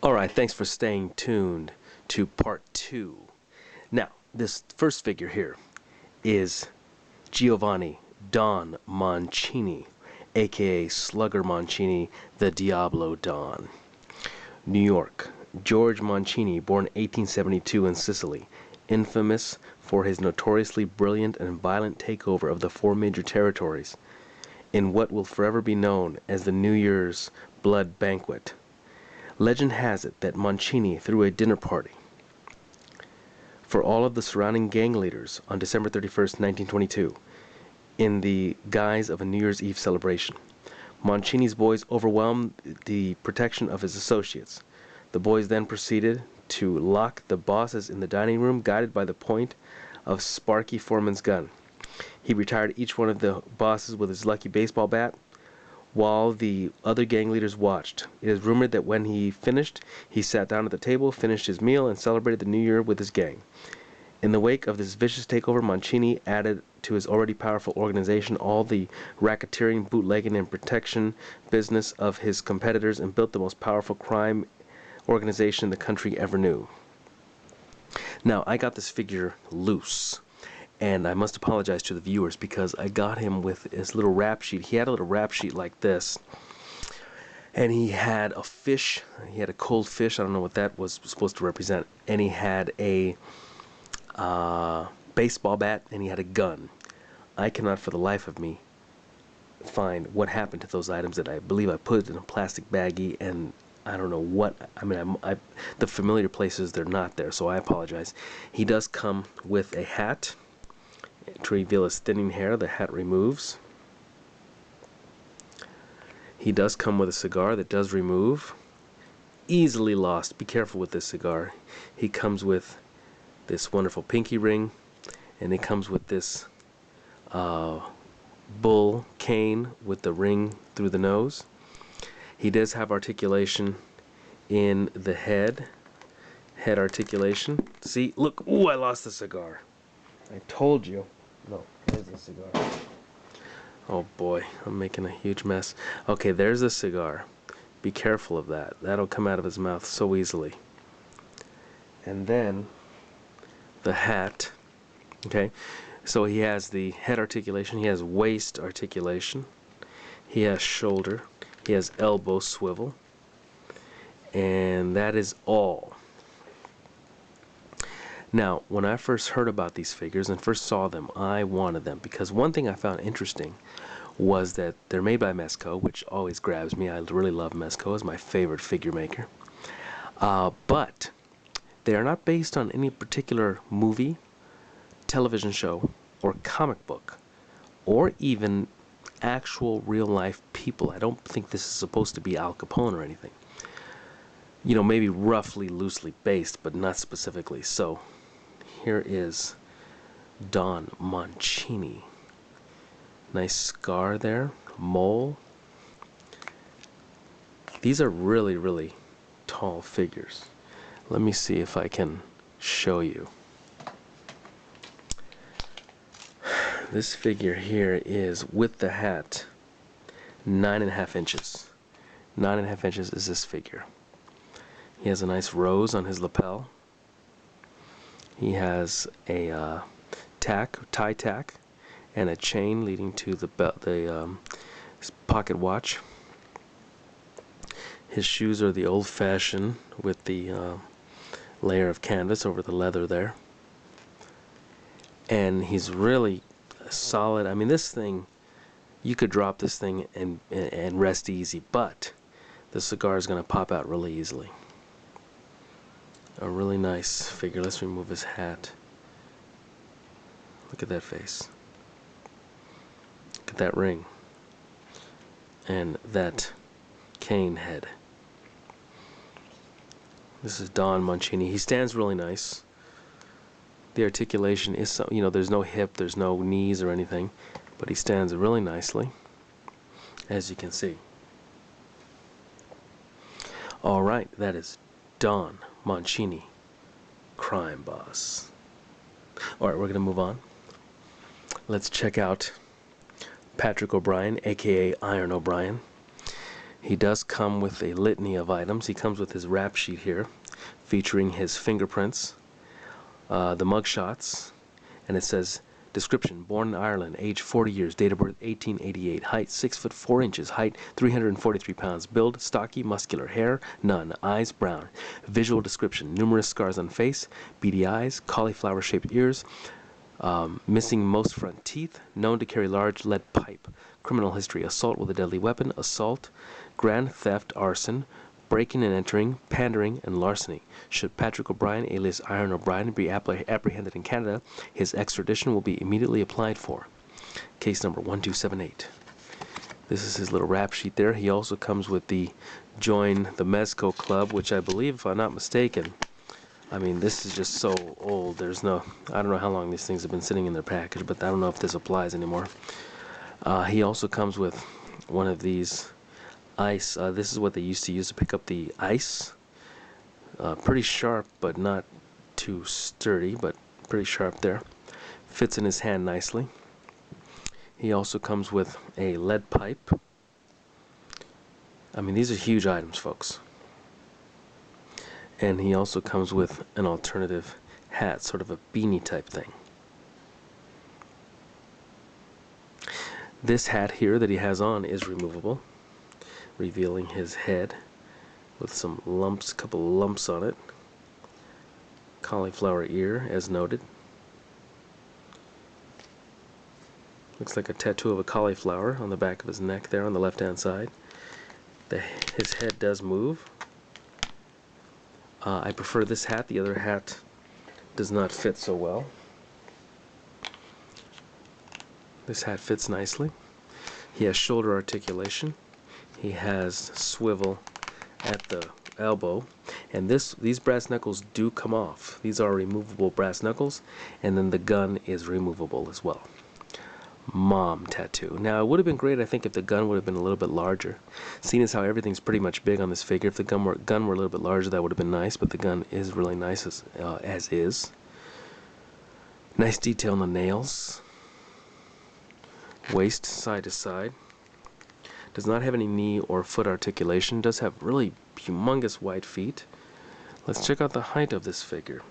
Alright, thanks for staying tuned to part 2. Now, this first figure here is Giovanni Dawne Munchie, aka Slugger Munchie, the Diablo Don. New York. George Montini, born 1872 in Sicily, infamous for his notoriously brilliant and violent takeover of the 4 major territories in what will forever be known as the New Year's Blood Banquet. Legend has it that Montini threw a dinner party for all of the surrounding gang leaders on December 31st, 1922, in the guise of a New Year's Eve celebration. Montini's boys overwhelmed the protection of his associates. The boys then proceeded to lock the bosses in the dining room, guided by the point of Sparky Foreman's gun. He retired each one of the bosses with his lucky baseball bat, while the other gang leaders watched. It is rumored that when he finished, he sat down at the table, finished his meal, and celebrated the New Year with his gang. In the wake of this vicious takeover, Montini added to his already powerful organization all the racketeering, bootlegging, and protection business of his competitors and built the most powerful crime organization the country ever knew. Now, I got this figure loose, and I must apologize to the viewers because I got him with his little rap sheet. He had a little rap sheet like this, and he had a fish. He had a cold fish. I don't know what that was supposed to represent. And he had a baseball bat, and he had a gun. I cannot for the life of me find what happened to those items that I believe I put in a plastic baggie, and I don't know what. I mean, the familiar places, they're not there, so I apologize. He does come with a hat. To reveal his thinning hair, the hat removes. He does come with a cigar that does remove. Easily lost. Be careful with this cigar. He comes with this wonderful pinky ring, and he comes with this bull cane with the ring through the nose. He does have articulation in the head articulation. See, look, ooh, I lost the cigar. I told you. No, there's the cigar. Oh boy, I'm making a huge mess. Okay, there's the cigar. Be careful of that. That'll come out of his mouth so easily. And then the hat. Okay, so he has the head articulation. He has waist articulation. He has shoulder. He has elbow swivel. And that is all. Now, when I first heard about these figures and first saw them, I wanted them because one thing I found interesting was that they're made by Mezco, which always grabs me. I really love Mezco. It's my favorite figure maker. But they are not based on any particular movie, television show, or comic book, or even actual real-life people. I don't think this is supposed to be Al Capone or anything. You know, maybe roughly, loosely based, but not specifically. So here is Dawne Munchie. Nice scar there, mole. These are really, really tall figures. Let me see if I can show you. This figure here is, with the hat, 9.5 inches. 9.5 inches is this figure. He has a nice rose on his lapel. He has a tie tack, and a chain leading to the pocket watch. His shoes are the old-fashioned with the layer of canvas over the leather there. And he's really solid. I mean, this thing, you could drop this thing and rest easy, but the cigar is going to pop out really easily. A really nice figure. Let's remove his hat. Look at that face. Look at that ring. And that cane head. This is Dawne Munchie. He stands really nice. The articulation is, so, you know, there's no hip, there's no knees or anything, but he stands really nicely, as you can see. Alright, that is Dawne Munchie, crime boss. Alright, we're going to move on. Let's check out Patrick O'Brien, aka Iron O'Brien. He does come with a litany of items. He comes with his rap sheet here, featuring his fingerprints, the mug shots, and it says, description, born in Ireland, age 40 years, date of birth 1888, height 6 foot 4 inches, height 343 pounds, build stocky, muscular, hair none, eyes brown. Visual description, numerous scars on face, beady eyes, cauliflower shaped ears, missing most front teeth, known to carry large lead pipe. Criminal history, assault with a deadly weapon, assault, grand theft, arson, breaking and entering, pandering, and larceny. Should Patrick O'Brien, alias Iron O'Brien, be apprehended in Canada, his extradition will be immediately applied for. Case number 1278. This is his little rap sheet there. He also comes with the Join the Mezco Club, which I believe, if I'm not mistaken, I mean, this is just so old. There's no, I don't know how long these things have been sitting in their package, but I don't know if this applies anymore. He also comes with one of these ice. This is what they used to use to pick up the ice. Pretty sharp, but not too sturdy, but pretty sharp there. Fits in his hand nicely. He also comes with a lead pipe. I mean, these are huge items, folks. And he also comes with an alternative hat, sort of a beanie type thing. This hat here that he has on is removable, revealing his head with some lumps, couple lumps on it. Cauliflower ear, as noted. Looks like a tattoo of a cauliflower on the back of his neck there on the left-hand side. His head does move. I prefer this hat. The other hat does not fit so well. This hat fits nicely. He has shoulder articulation. He has swivel at the elbow. And these brass knuckles do come off. These are removable brass knuckles. And then the gun is removable as well. Mom tattoo. Now, it would have been great, I think, if the gun would have been a little bit larger. Seeing as how everything's pretty much big on this figure, if the gun were a little bit larger, that would have been nice, but the gun is really nice as is. Nice detail on the nails. Waist side to side. Does not have any knee or foot articulation. Does have really humongous wide feet. Let's check out the height of this figure.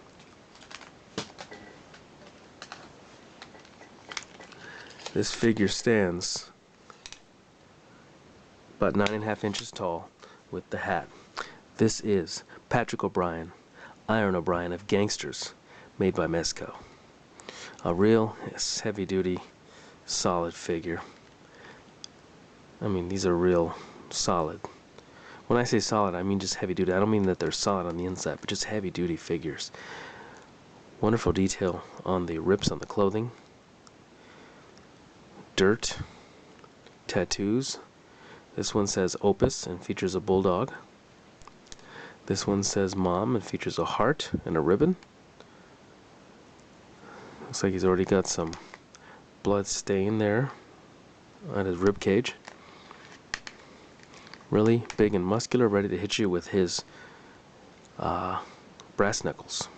This figure stands about 9.5 inches tall with the hat. This is Patrick O'Brien, Iron O'Brien of Gangsters, made by Mezco. A real heavy-duty, solid figure. I mean, these are real solid. When I say solid, I mean just heavy-duty. I don't mean that they're solid on the inside, but just heavy-duty figures. Wonderful detail on the rips on the clothing. Dirt, tattoos. This one says Opus and features a bulldog. This one says Mom and features a heart and a ribbon. Looks like he's already got some blood stain there on his rib cage. Really big and muscular, ready to hit you with his brass knuckles.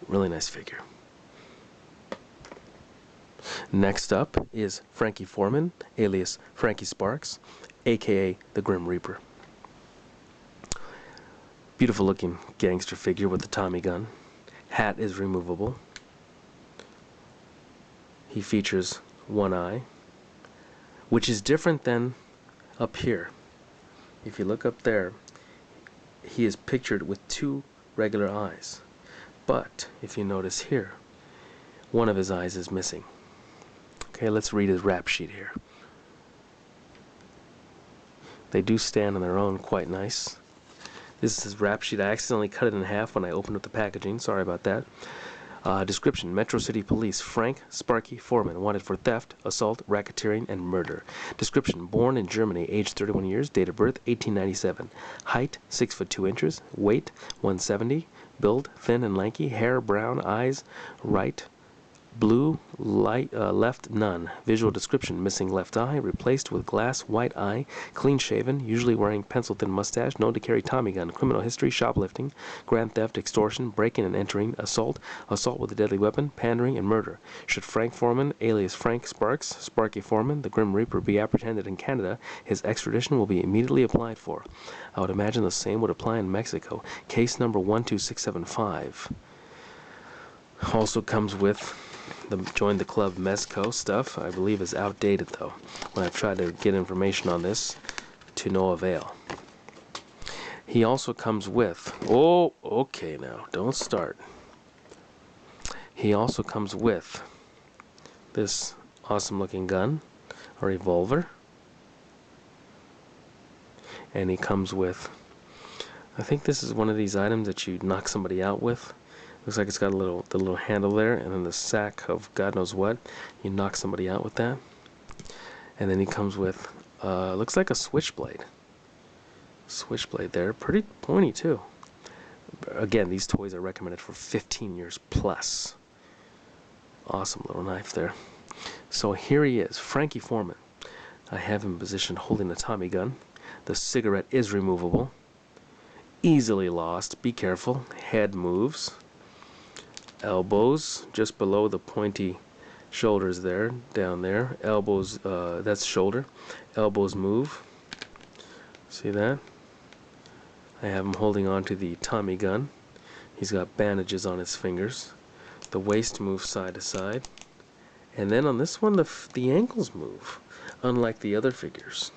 Really nice figure. Next up is Frankie Foreman, alias Frankie Sparks, aka the Grim Reaper. Beautiful looking gangster figure with the Tommy gun. Hat is removable. He features one eye, which is different than up here. If you look up there, he is pictured with two regular eyes. But if you notice here, one of his eyes is missing. Okay, let's read his rap sheet here. They do stand on their own quite nice. This is his rap sheet. I accidentally cut it in half when I opened up the packaging. Sorry about that. Description: Metro City Police, Frank Sparky Foreman, wanted for theft, assault, racketeering, and murder. Description: born in Germany, age 31 years, date of birth 1897, height 6 foot 2 inches, weight 170, build thin and lanky, hair brown, eyes right, Blue, light, left none. Visual description, missing left eye, replaced with glass white eye, clean shaven, usually wearing pencil-thin mustache, known to carry Tommy gun, criminal history, shoplifting, grand theft, extortion, breaking and entering, assault, assault with a deadly weapon, pandering, and murder. Should Frank Foreman, alias Frank Sparks, Sparky Foreman, the Grim Reaper, be apprehended in Canada, his extradition will be immediately applied for. I would imagine the same would apply in Mexico. Case number 12675. Also comes with the Join the Club Mezco stuff. I believe is outdated though, when I've tried to get information on this, to no avail. He also comes with, oh, okay now, don't start. He also comes with this awesome looking gun, a revolver, and he comes with, I think this is one of these items that you knock somebody out with. Looks like it's got the little handle there, and then the sack of God knows what. You knock somebody out with that. And then he comes with, looks like a switchblade. Switchblade there, pretty pointy too. Again, these toys are recommended for 15 years plus. Awesome little knife there. So here he is, Frankie Foreman. I have him positioned holding the Tommy gun. The cigarette is removable. Easily lost, be careful. Head moves. Elbows just below the pointy shoulders there, down there. Elbows, that's shoulder. Elbows move. See that? I have him holding on to the Tommy gun. He's got bandages on his fingers. The waist moves side to side. And then on this one, the ankles move, unlike the other figures.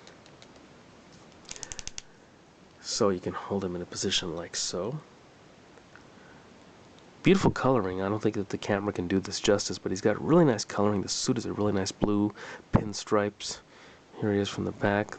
So you can hold him in a position like so. Beautiful coloring. I don't think that the camera can do this justice, but he's got really nice coloring. The suit is a really nice blue, pinstripes. Here he is from the back.